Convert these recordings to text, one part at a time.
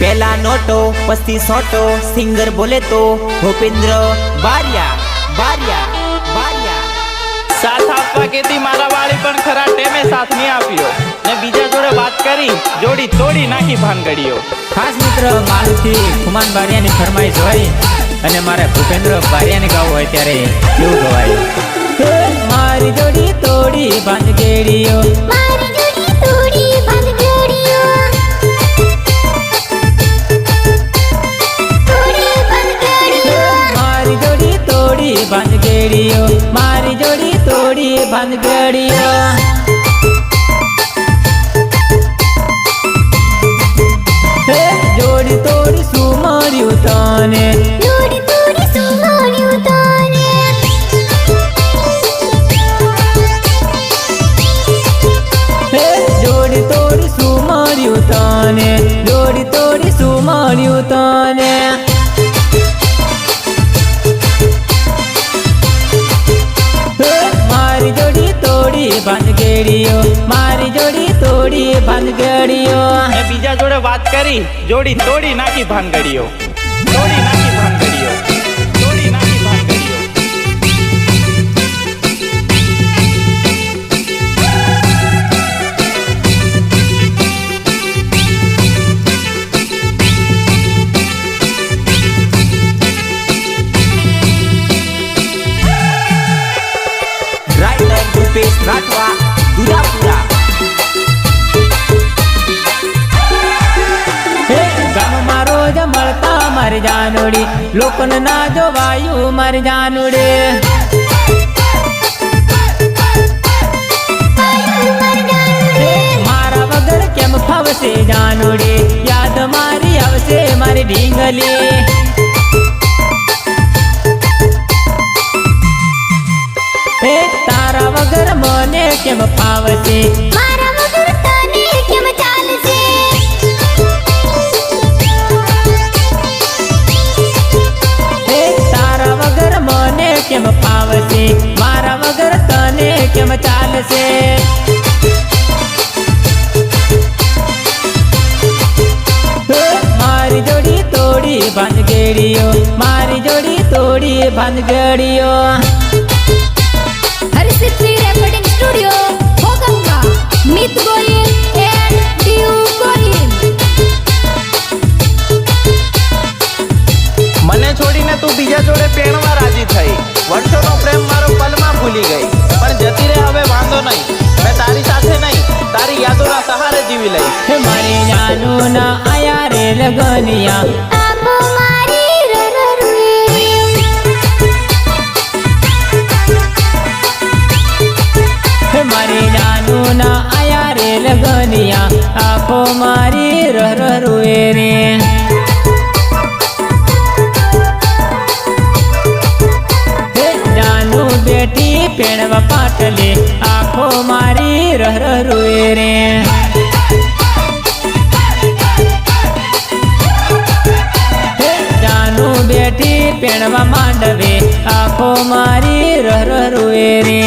पहला नोटो पस्ती सोटो सिंगर बोले तो भूपेंद्र बारिया बारिया बारिया साथ आपवा केती मारा वाली पण खरा टेमे साथ नहीं आप्यो ने बीजा जोड़े बात करी जोड़ी तोड़ी नाखी भानगड़ियो। खास मित्र मालुथी खुमान बारिया ની ફરમાઈશ હોય અને મારે ભૂપેન્દ્ર બારિયા ને ગાવું હોય ત્યારે કેવું ગવાય મારી જોડી તોડી ભાનગડીયો મારી જોડી તોડી ભાનગડીયો मारी जोड़ी तोड़ी भानगड़ियो मारी जोड़ी तोड़ी भानगड़ियो जोड़ी तोड़ी सुमारियो ताने जोड़ी तोड़ी सुमारियो ताने जोड़ी तोड़ी सुमारियो ताने जोड़ी तोड़ी सुमारियो ताने मारी जोड़ी तोड़ी भानगड़ियो मारी जोड़ी तोड़ी भानगड़ियो ने बीजा जोड़े बात करी जोड़ी तोड़ी नाखी भानगड़ियो तोड़ी नाखी भानगड़ियो तोड़ी नाखी भानगड़ियो। राइटर रूपेश राठवा दुरापुरा गाम मारो जमलता मारी जानोड़ी लोकन ना जो वायु मारी जानोड़े मारा वगर केम फवसे जानोड़े याद मारी आवसे मारी ढींगली तारा वगर मने केम फावसे मारा वगर तने केम चालसे तारा वगर मने केम फावसे मारा वगर तने केम चालसे मारी जोड़ी तोड़ी भानगड़ियो मारी जोड़ी तोड़ी भानगड़ियो। हरसिद्धि रेकॉर्डिंग स्टूडियो होगंगा मित गोयल एंड ड्यू गोयल मने छोड़ीने तू बीजा जोड़े पेणवा राजी थई वर्षोनो प्रेम मारो पलमा भूली गई पण जती रे हवे वांधो नहीं मैं तारी साथे नहीं तारी यादोना सहारे जीवी लई मारे जानू ना आया रे लगनिया आपो मारी रररुए मारी जानू ना आया रे लगनिया आँखो मारी रह रुए रे जानू बेटी पेड़वा पाटले आँखो मारी रह रुए रे जानू बेटी पेड़वा मांडवे आँखो मारी रह रुए रे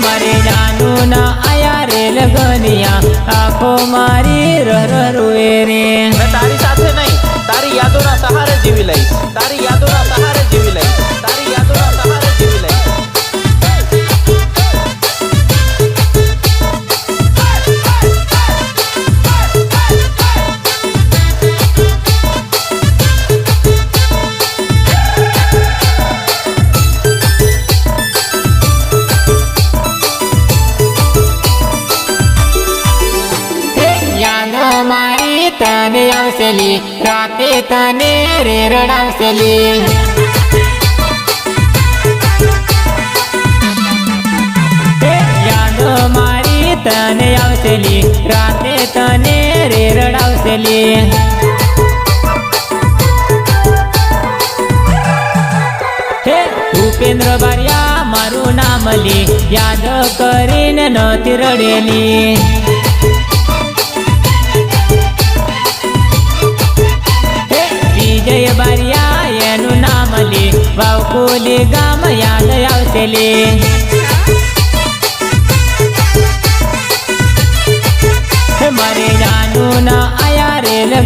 मारे जानू ना आया रे लगनिया आँखो मारी रह रुए रे मैं तारी साथे नहीं तारी यादोना सहारे जीवी लई तारी यादोना सहारे जीवी लई तारी यादोना सहारे जीवी लई। मारी तने आवसेली राते तने रे रडावसेली याद मारी तने आवसेली राते तने रे रडावसेली भूपेंद्र बारिया मारू नाम ली याद करीन नती रडेली विजय बारिया एनु नाम ली वावकुली गाम याद आवसेली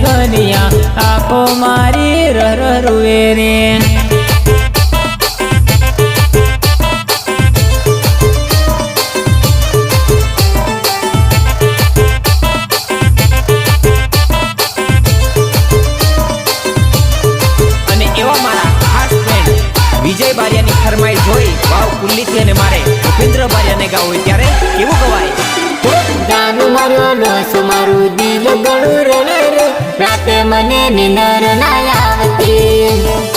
ગનિયા આખો મારી રર રૂએ રે અને એવા મારા ખાસ ફ્રેન્ડ વિજય બારિયાની ફરમાઈશ જોઈ વાવ કુલ્લીથી અને મારે ભૂપેન્દ્ર બારિયાને ગાવું હોય ત્યારે કેવું ગવાય? જાનું મારો લોસો મારું દિલ ગળું રડે રે રાતે મને નિંદર ના આવતી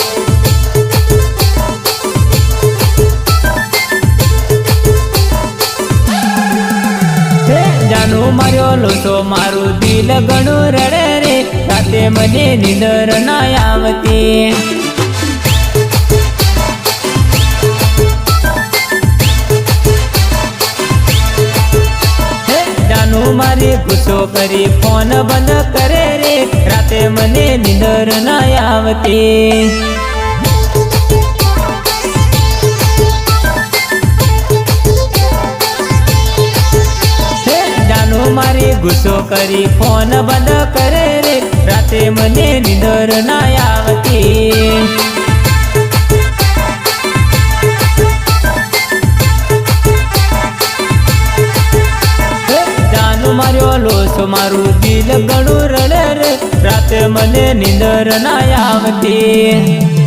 જાનું માર્યો લોસો મારું દિલ ઘણું રડે રે રાતે મને નિંદર ના આવતી જાનું મારી ગુસ્સો કરી ફોન બંધ કરે રે રાતે મને નિંદર ના આવતી મારી ગુસ્સો કરી ફોન બંધ કરે રે રાતે મને નિંદર ના આવતી જાનું માર્યો લોસો મારું દિલ ઘણું રડે રે રાતે મને નિંદર ના આવતી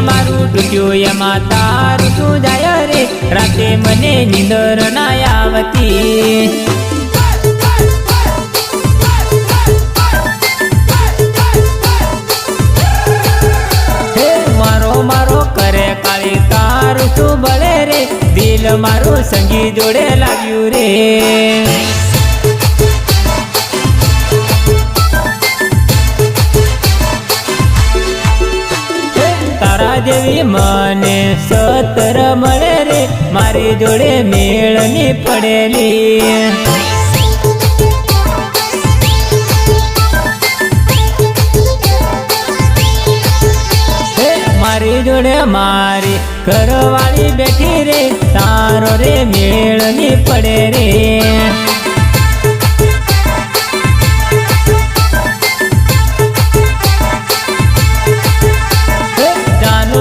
મારું ડૂટ્યું એમાં તારું શું જાય રે રાતે મને નિંદર ના આવતી મારો મારો કરે કાળી તારું શું બળે રે દિલ મારું સંગી જોડે લાગ્યું રે તારા જેવી મને સતર મળે રે મારી જોડે મેળની પડેલી મારી જોડે મારી ઘરવાળી બેઠી રે તારો રે મેળની પડે રે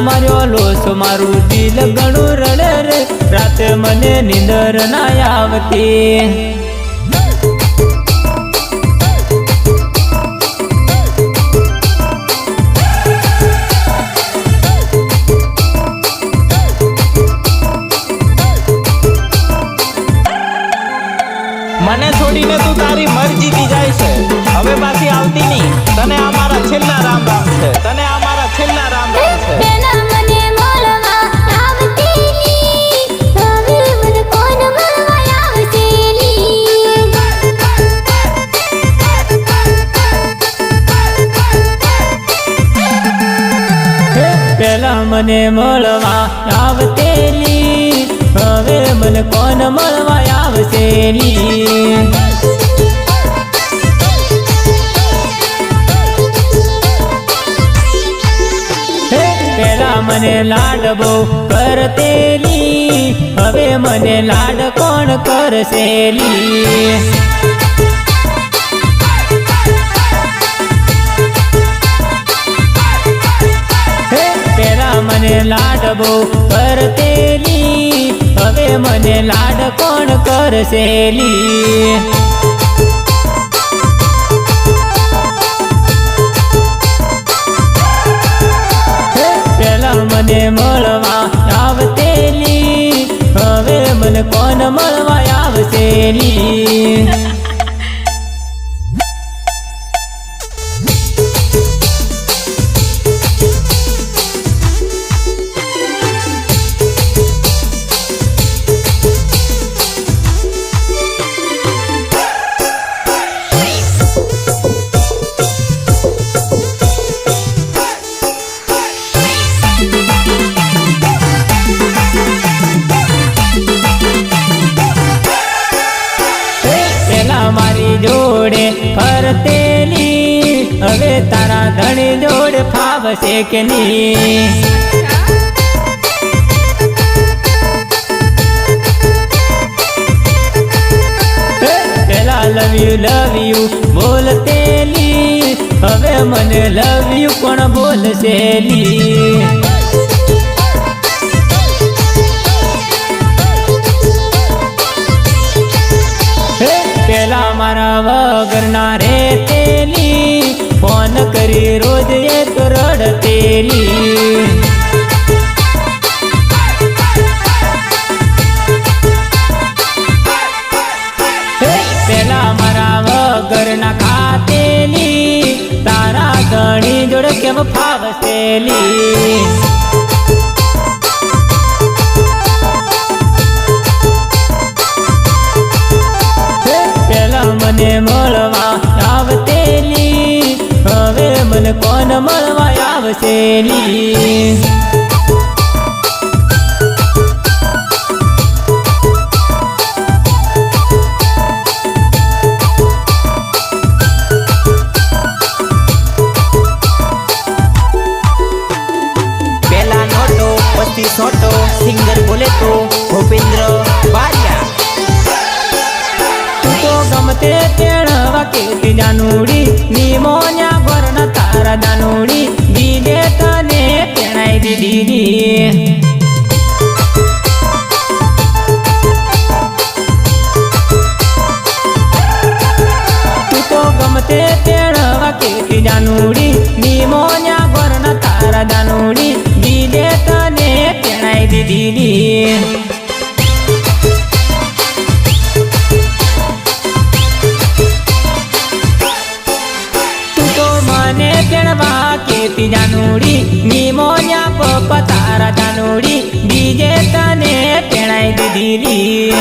માર્યો લોસો મારું દિલ ઘણું રડે રે રાતે મને નિંદર ના આવતી મને છોડીને તું તારી મરજીથી જાય છે હવે પાછી આવતી નહીં તને આ મારા છેલ્લા રામ રામ છે તને આ મારા છેલ્લા રામ રામ છે પેલા મને મળવા આવતેલી હવે મને કોણ મળવા આવતેલી પેલા મને મળવા આવતેલી હવે મને કોણ મળવા આવશેલી પેલા મને લાડ બહુ કરતેલી હવે મને લાડ કોણ કરશેલી પેલા મને લાડ બહુ કરતેલી હવે મને લાડ કોણ કરશેલી પેલા મને મળવા આવતેલી હવે મને કોણ મળવા આવશેલી ફાવશે કે નહીં. પેલા લવ યુ બોલતેલી, હવે મને લવ યુ કોણ બોલશેલી. પેલા મારા વગર ના રેતેલી, ફોન કરી રોજ એક રડતેલી. પેલા મારા વગર ના ખાતેલી, તારા ધણી જોડે કેમ ફાવશેલી. પેલા મને મળવા આવતેલી, હવે મને કોણ મળવા આવશેલી. પેલા નોટો પછી સોટો, સિંગર બોલે તો ભૂપેન્દ્ર બારિયા. તું તો ગમતે તેણવા કેતી જાનુડી, નિમોન્યા ગોરણ તારા દાનુડી, બીજે તને તેણાઈ દીધી. તું તો ગમતે તેણવા કેતી જાનુડી, નિમોન્યા ગોરણ તારા દાનુડી, બીજે તને તેણાઈ દીધી. કેતી જાનુડી, નિમોન્યા પપ્પા તારા જાનુડી, બીજે તને તેણાઈ દીધી.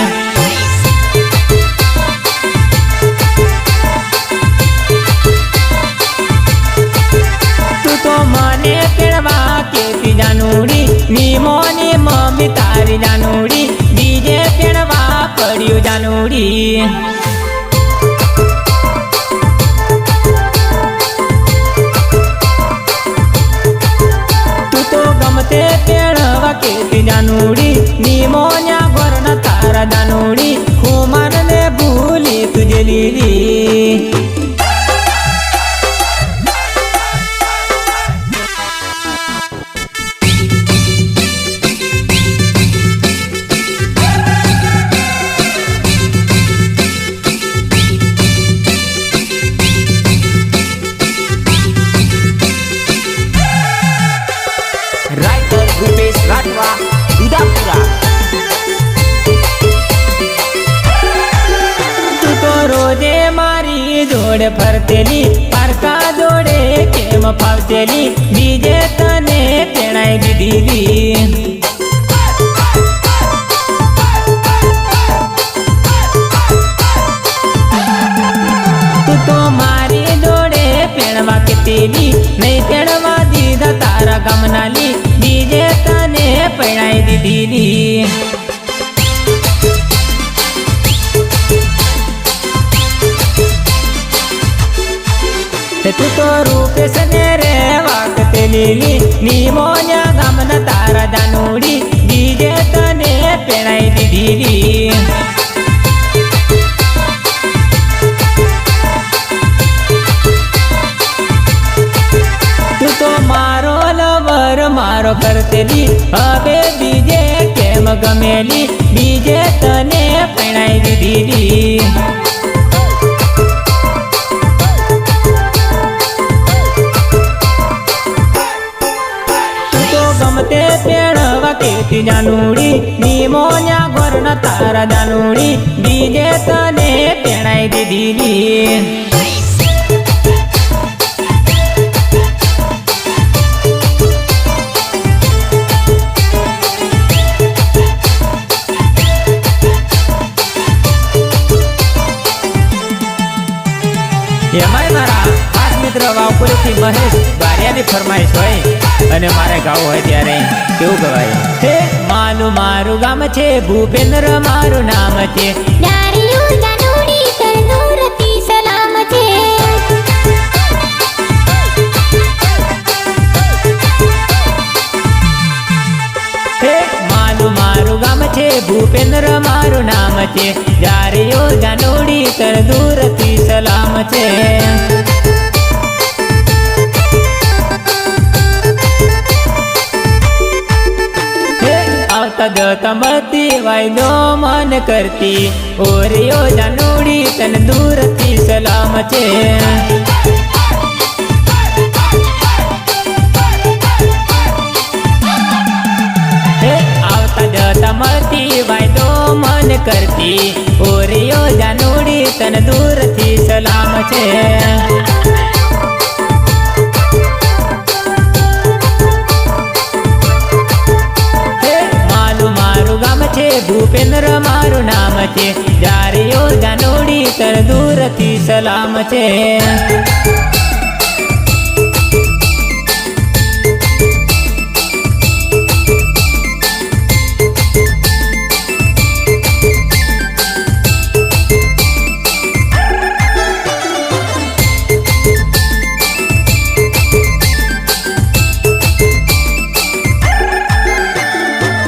તું તો મને તેડવા કેતી જાનુડી, નિમોની મમ્મી તારી જાનુડી, બીજે તેડવા પડ્યું જાનુડી. ગમતે તેડવા કેતી જાનુડી, નિમોન્યા ગોરણ તારા દાનુડી, કુમારને ભૂલી તુજે લીલી. રાઇટર ભૂપેશ રાઠવા, દુધાપુરા. તું તો રોજે મારી જોડે ફરતેલી, પારકા જોડે કેમ ફાવતેલી, બીજે તને તેણાઈ દીધી. તું તો મારી જોડે પેણવા કેતેલી, નહીં તેડવા દીધા તારા ગામનાલી, બીજે તને પરણાઈ દીધી. તું તો રૂપેશ ને રે વાગતેલી, નિમોન્યા ગામના તારા દાનુડી, બીજે તને પરણાઈ દીધી. તું તો મારો લવર મારો કરતેલી, હવે બીજે કેમ ગમેલી, બીજે તને પરણાઈ દીધી. તું તો ગમતે તેડવા કેતી જાનુડી, નિમોન્યા ગોરણ તારા દાનુડી, બીજે તને પરણાઈ દીધી. એમાંય મારા ખાસ મિત્ર વાવપુરીથી મહેશ બારિયાની ફરમાઈશ હોય, અને મારે ગાવું હોય ત્યારે કેવું ગવાય. હે મારું ગામ છે, ભૂપેન્દ્ર મારું નામ છે, ડારિયું જાનુડી તંદુરતી સલામ છે. ભૂપેન્દ્ર મારું નામ છે જ્યારે યોજા નોડી તર દૂરથી સલામ છે આવતા જતા મળતી વાયદો મન કરતી ઓર યોજા નોડી તન દૂરથી સલામ છે આવતા જતા મળતી વાયદો મન કરતી ઓર યોજા નોડી તન દૂરથી સલામ છે ભૂપેન્દ્ર મારું નામ છે જ્યારે યોજા નોડી તર દૂરથી સલામ છે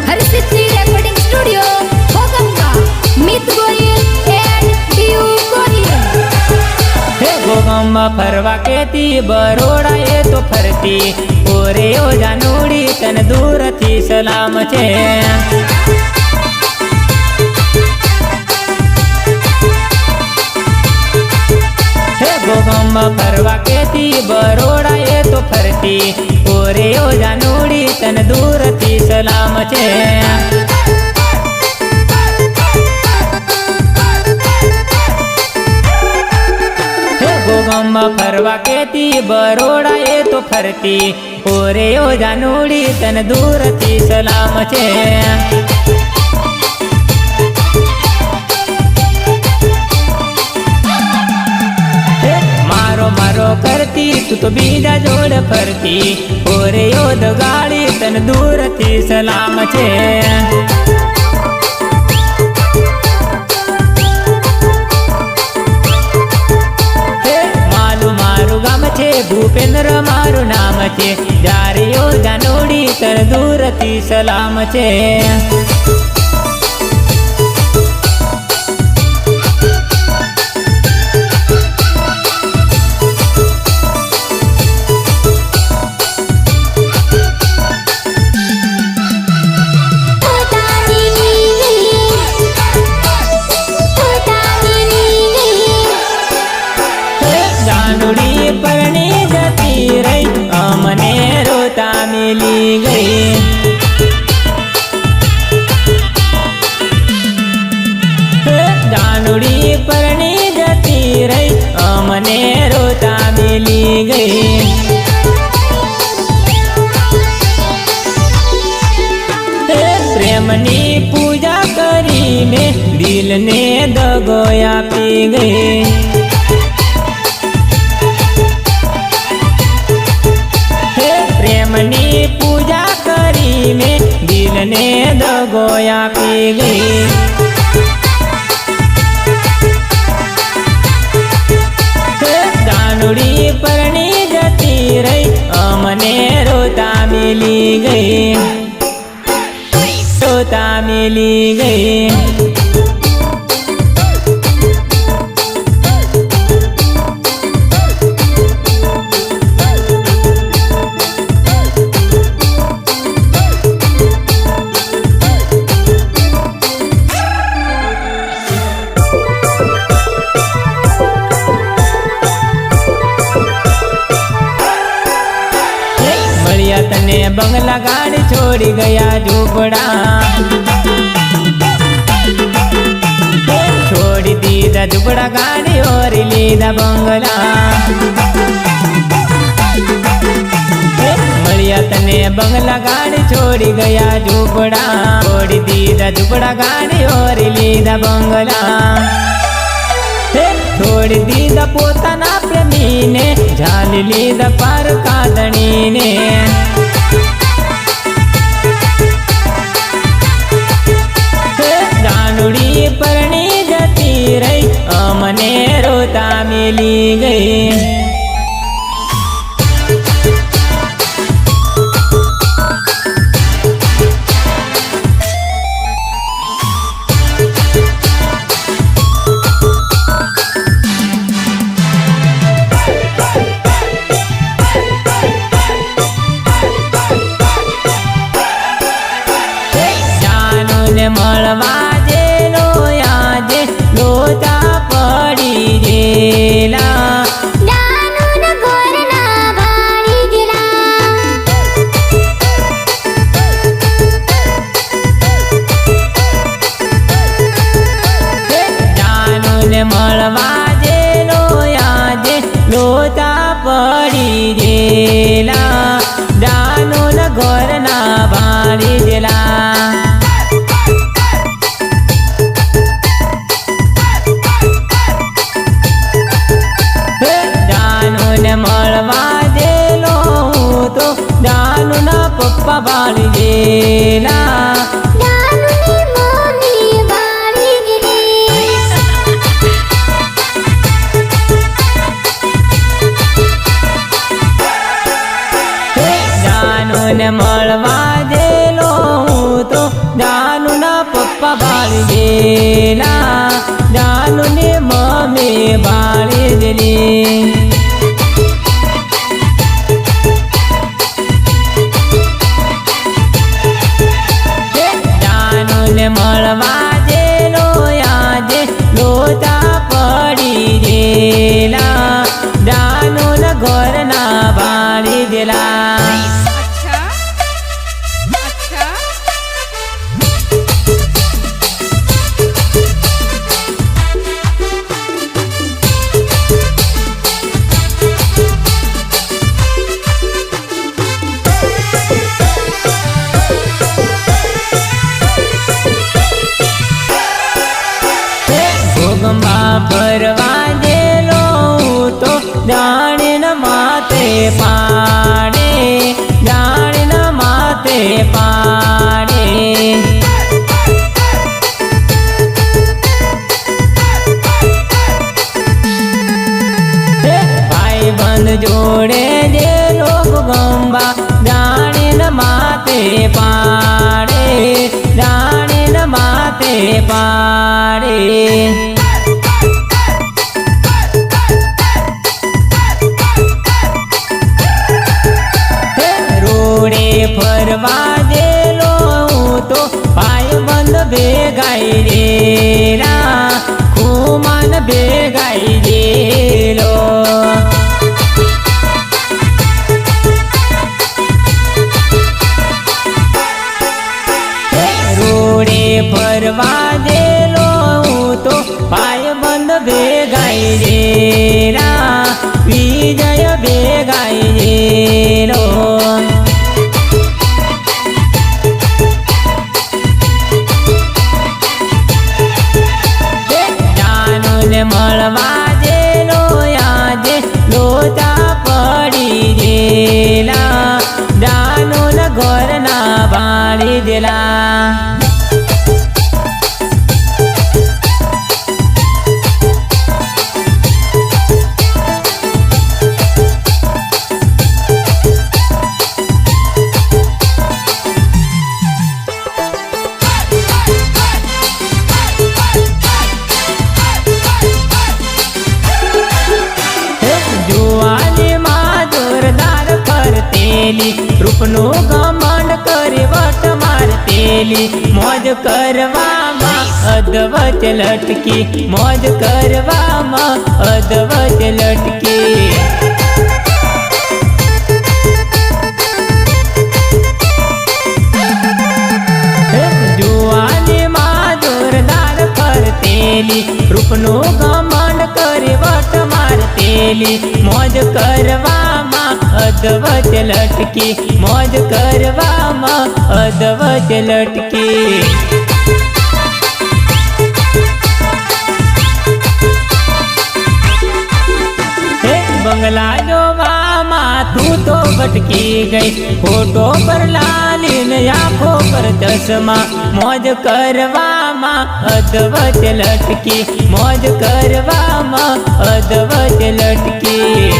હરસિદ્ધિ રેકોર્ડિંગ સ્ટુડિયો ભોગંગા મિત ગોયલ એન્ડ ડીયુ ગોયલ હે ગોગામમાં ફરવા કેતી બરોડા એ તો ફરતી ઓરે યોજા નોડી તન દૂરથી સલામ છે હે ગોગામમાં ફરવા કેતી બરોડા એ તો ફરતી ઓરે યોજા નોડી તન દૂરથી સલામ છે ગોગામમાં ફરવા કેતી બરોડા એ તો ફરતી ઓરે યોજા નોડી તન દૂરથી સલામ છે મારો મારો કરતી તું તો બીજા જોડ ફરતી ઓરે યોદ ગાડી તન દૂરથી સલામ છે ભૂપેન્દ્ર મારું નામ છે જ્યારે યોજા નોડી તર દૂરથી સલામ છે જાનુડી પરણી જતી રહી અમને રોતા મિલી ગઈ જાનુડી પરણી જતી રહી અમને રોતા મિલી ગઈ પ્રેમની પૂજા કરીને દિલને દગો આપી ગઈ પ્રેમની પૂજા કરીને દિલને દગો આપી ગઈ જાનુડી પરણી જતી રહી અમને રોતા મિલી ગઈ રોતા મિલી ગઈ તને બંગલા ગાડી છોડી ગયા ઝૂંપડા છોડી દીધા ઝૂંપડા ગાડી ઓરી લીધા બંગલા મળ્યા તને બંગલા ગાડી છોડી ગયા ઝૂંપડા છોડી દીધા ઝૂંપડા ગાડી ઓરી લીધા બંગલા છોડી દીધા પોતાના પ્રેમીને ઝાલી લીધા પાર કાદણીને જાનુડી પરણી જતી રહી અમને રોતા મિલી ગઈ મળવા જેલો આજે લોચા પડી ગયેલા દાનુન ગોરના ભાળી ગયેલા જાનુને મળવા જેલો આજે લોચા પડી ગયેલા જાનુન ઘરના ભાળી ગયેલા જાનુને મળવા જેલો હું તો જાનુના પપ્પા ભાળી ગયેલા દાનુની મમ્મી ભાળી ગયેલી જાનુને મળવા જેલો હું તો જાનુના પપ્પા ભાળી ગયેલા જાનુની મમ્મી ભાળી ગયેલી જાનુને મળવા જેલો આજે લોચા પડી ગયેલા જાનુના ઘરના ભાળી ગયેલા ભોગમાં ભરવા જેલો હું તો જાણીને માથે પાડે જાણીને માથે પાડે ભાઈ બંધ જોડે જે લોક ગંબા જાણીને માથે પાડે જાણીને માથે પાડે રોડે ફરવા જેલો હું તો ભાઈ બંધ ભેગાઈ રેલા ખુમાન ભેગાઈ જેલો રોડે ફરવા જેલો હું તો ભાઈ બંધ ભેગાઈ રેલા વિજય ભેગાઈ જેલો જાનુને મળવા જેલો આજે લોચા પડી ગયેલા જાનુન ઘરના ભાળી ગયેલા રૂપનું ઘમંડ કરી વટ મારતેલી મોજ કરવામાં અધવચ લટકી મોજ કરવામાં અધવચ લટકી જુવાનીમાં જોરદાર ફરતેલી રૂપનું ઘમંડ કરી વટ મારતેલી મોજ કરવામાં અધવચ લટકી મોજ કરવામાં અધવચ લટકી બંગલા જોવામાં તું તો ભટકી ગઈ ફોટો પર લાલીને આંખો પર ચશ્મા મોજ કરવામાં અધવચ લટકી મોજ કરવામાં અધવચ લટકી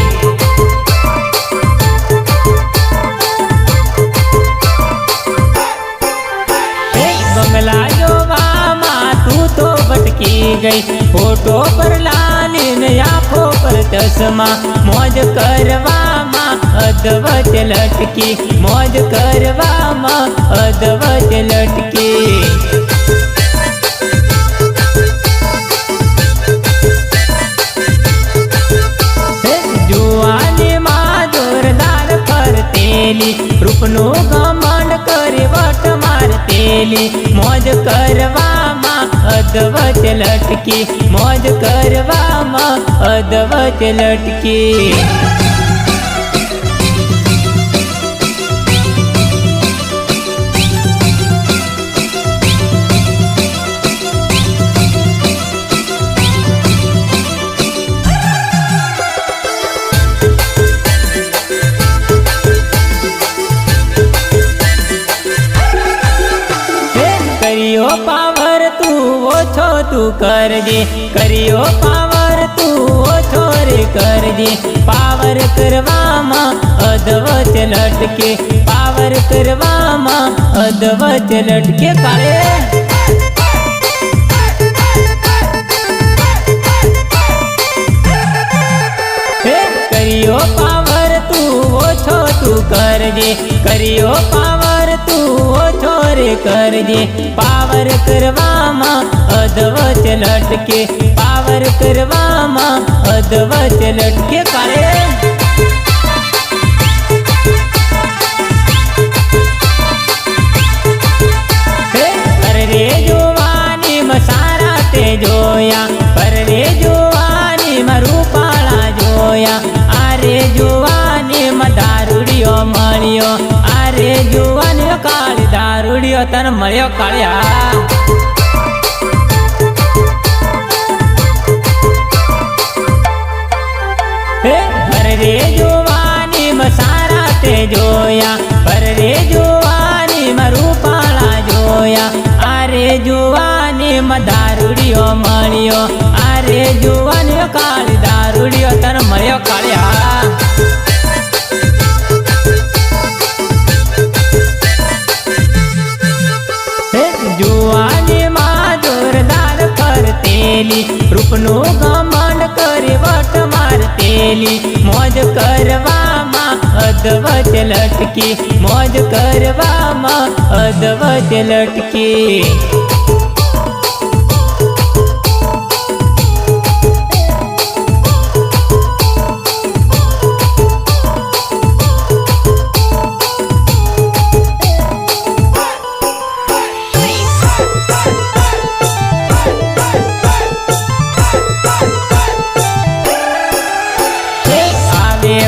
બંગલા જોવામાં તું તો ભટકી ગઈ ફોટો પર લાલીને આંખો પર ચશ્મા મોજ કરવામાં અધવચ લટકી મોજ કરવામાં અધવચ લટકી રૂપનું ઘમંડ કરી વટ મારતેલી મોજ કરવામાં અધવચ લટકી મોજ કરવામાં અધવચ લટકી करियो पावर तू ओछो तू करजे करियो पावर तू ओछो रे करजे पावर करवामा अधवच लटके पावर करवामा अधवच लटके काळे करियो पावर तू ओछो तू करजे करियो पावर तू ओछो रे करजे पावर करवामा अधवच लटके पावर करवामा अधवच लटके काळे पर रे जुवानी मसारा ते जोया पर रे जुवानी मरूपाळा जोया आरे जुवानी म दारूडियो मळ्यो आरे जुवानी काळी दारूडियो तन मळ्यो काळ्या पर रे जुवानी मसारा ते जोया पर रे जुवानी मरूपाळा जोया आरे जुवानी म दारूडियो मळ्यो आरे जुवानी काळी दारूडियो तन मळ्यो काळ्या जुवानी માં જોરદાર ફરતેલી રૂપનું ઘમંડ કરી વટ મારતેલી મોજ કરવામાં અધવચ લટકી મોજ કરવામાં અધવચ લટકી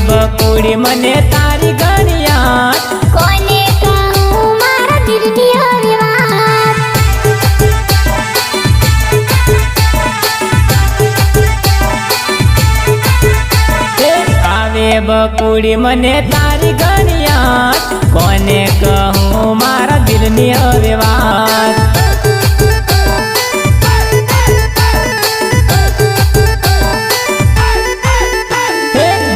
બકુડી મને તારી ગણિયા કોને કહું મારા દિલની હરી વાત આવે બકુડી મને તારી ગણિયા કોને કહું મારા દિલની હવે વાત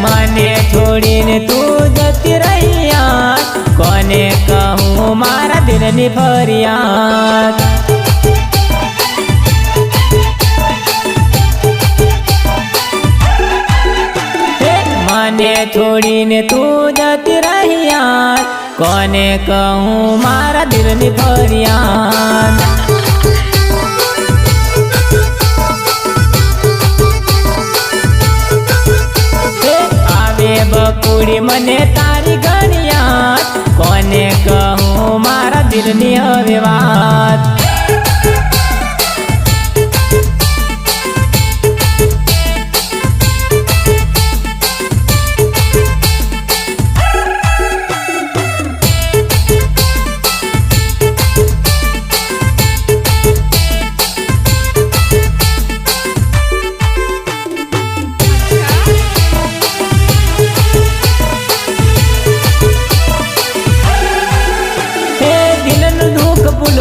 મને છોડીને તું જતી રહ્યા કોને કહું મારા દિલની ફરિયાદ મને છોડીને તું જતી રહ્યા કોને કહું મારા દિલની ફરિયાદ બકુડી મને તારી ગણિયા કોને કહું મારા દિલની હવે વાત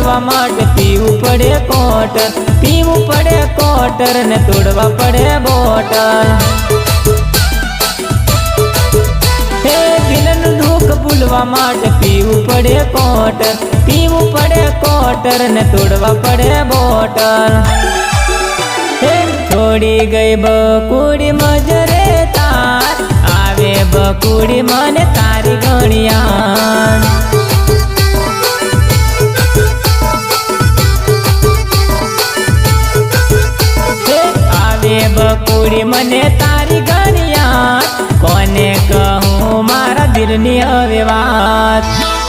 ભૂલવા માટે પીવું પડે કોટર ને તોડવા પડે બોટલ હે દિલનું દુઃખ ભૂલવા માટે પીવું પડે કોટર ને તોડવા પડે બોટલ હે છોડી ગઈ બકુડી મજરે તાર આવે બકુડી મને તારી ગણિયાણ આવે બકુડી મને તારી ગણિયાણ કોને કહું મારા દિલની હવે વાત